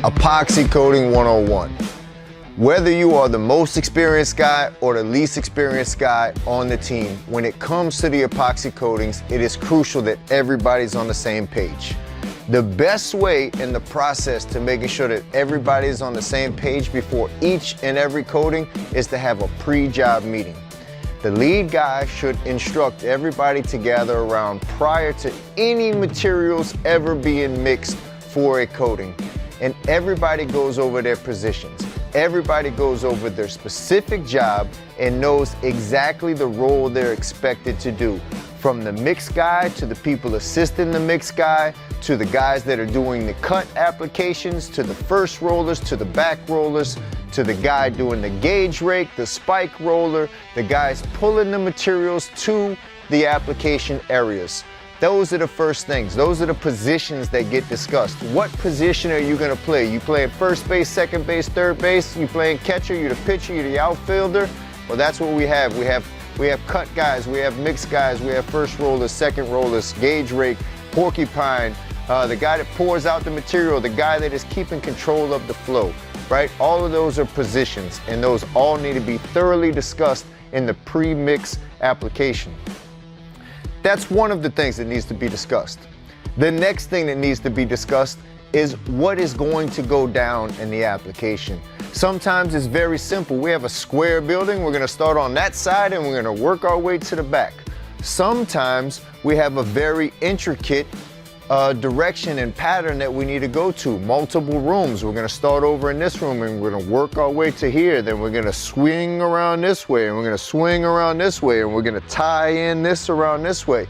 Epoxy Coating 101. Whether you are the most experienced guy or the least experienced guy on the team, when it comes to the epoxy coatings, it is crucial that everybody's on the same page. The best way in the process to making sure that everybody is on the same page before each and every coating is to have a pre-job meeting. The lead guy should instruct everybody to gather around prior to any materials ever being mixed for a coating. And everybody goes over their positions. Everybody goes over their specific job and knows exactly the role they're expected to do. From the mix guy to the people assisting the mix guy, to the guys that are doing the cut applications, to the first rollers, to the back rollers, to the guy doing the gauge rake, the spike roller, the guys pulling the materials to the application areas. Those are the first things. Those are the positions that get discussed. What position are you going to play? You playing first base, second base, third base? You playing catcher? You the pitcher? You the outfielder? Well, that's what we have. We have cut guys. We have mixed guys. We have first rollers, second rollers, gauge rake, porcupine, the guy that pours out the material, the guy that is keeping control of the flow, right? All of those are positions, and those all need to be thoroughly discussed in the pre-mix application. That's one of the things that needs to be discussed. The next thing that needs to be discussed is what is going to go down in the application. Sometimes it's very simple. We have a square building. We're going to start on that side and we're going to work our way to the back. Sometimes we have a very intricate direction and pattern that we need to go to. Multiple rooms. We're going to start over in this room and we're going to work our way to here. Then we're going to swing around this way and we're going to swing around this way and we're going to tie in this around this way.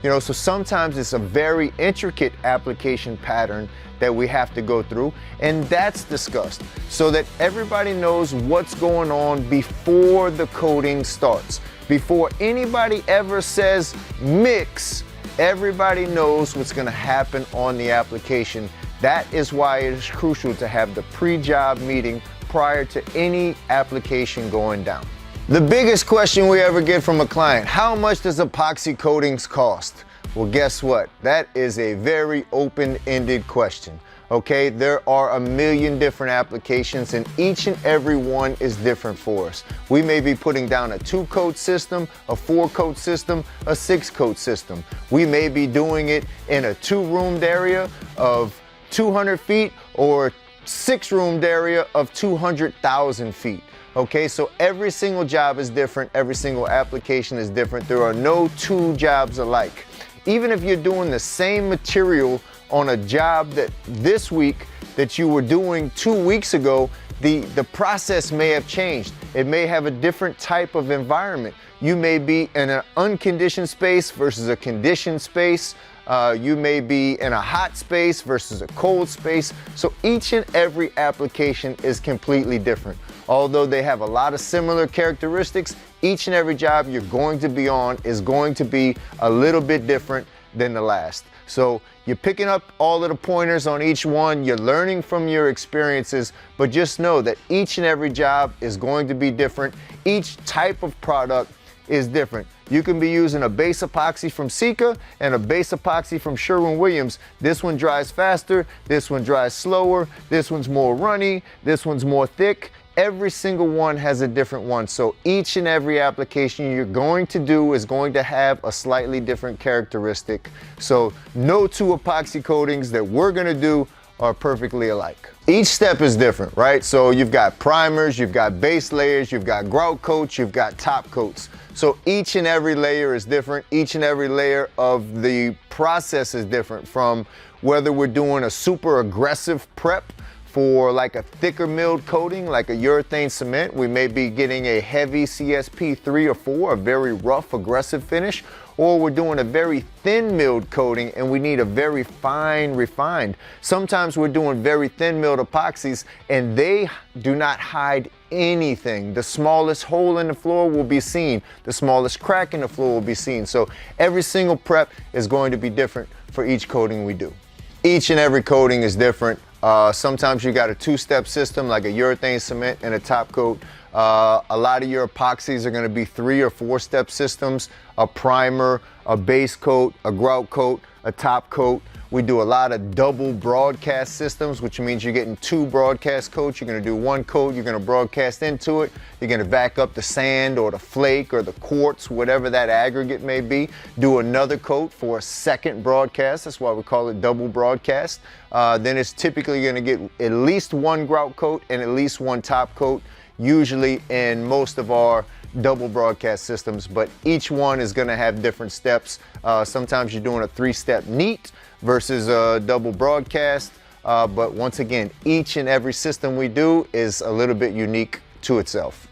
You know, so sometimes it's a very intricate application pattern that we have to go through, and that's discussed so that everybody knows what's going on before the coating starts. Before anybody ever says mix, everybody knows what's going to happen on the application. That is why it is crucial to have the pre-job meeting prior to any application going down. The biggest question we ever get from a client: how much does epoxy coatings cost? Well, guess what? That is a very open-ended question. Okay, there are a million different applications and each and every one is different for us. We may be putting down a 2-coat system, a 4-coat system, a 6-coat system. We may be doing it in a 2-roomed area of 200 feet or a 6-roomed area of 200,000 feet. Okay, so every single job is different. Every single application is different. There are no 2 jobs alike. Even if you're doing the same material on a job that this week that you were doing 2 weeks ago, the process may have changed. It may have a different type of environment. You may be in an unconditioned space versus a conditioned space. You may be in a hot space versus a cold space. So each and every application is completely different. Although they have a lot of similar characteristics, each and every job you're going to be on is going to be a little bit different than the last. So you're picking up all of the pointers on each one, you're learning from your experiences, but just know that each and every job is going to be different. Each type of product is different. You can be using a base epoxy from Sika and a base epoxy from Sherwin-Williams. This one dries faster, this one dries slower, this one's more runny, this one's more thick. Every single one has a different one. So each and every application you're going to do is going to have a slightly different characteristic. So no 2 epoxy coatings that we're going to do are perfectly alike. Each step is different, right? So you've got primers, you've got base layers, you've got grout coats, you've got top coats. So each and every layer is different. Each and every layer of the process is different, from whether we're doing a super aggressive prep for like a thicker milled coating, like a urethane cement. We may be getting a heavy CSP 3 or 4, a very rough, aggressive finish, or we're doing a very thin milled coating and we need a very fine, refined. Sometimes we're doing very thin milled epoxies and they do not hide anything. The smallest hole in the floor will be seen. The smallest crack in the floor will be seen. So every single prep is going to be different for each coating we do. Each and every coating is different. Sometimes you got a 2-step system like a urethane cement and a top coat. A lot of your epoxies are going to be 3 or 4-step systems: a primer, a base coat, a grout coat, a top coat. We do a lot of double broadcast systems, which means you're getting 2 broadcast coats. You're gonna do 1 coat, you're gonna broadcast into it. You're gonna vac up the sand or the flake or the quartz, whatever that aggregate may be. Do another coat for a second broadcast. That's why we call it double broadcast. Then it's typically gonna get at least 1 grout coat and at least 1 top coat, usually in most of our double broadcast systems, but each one is gonna have different steps. Sometimes you're doing a 3-step neat versus a double broadcast. But once again, each and every system we do is a little bit unique to itself.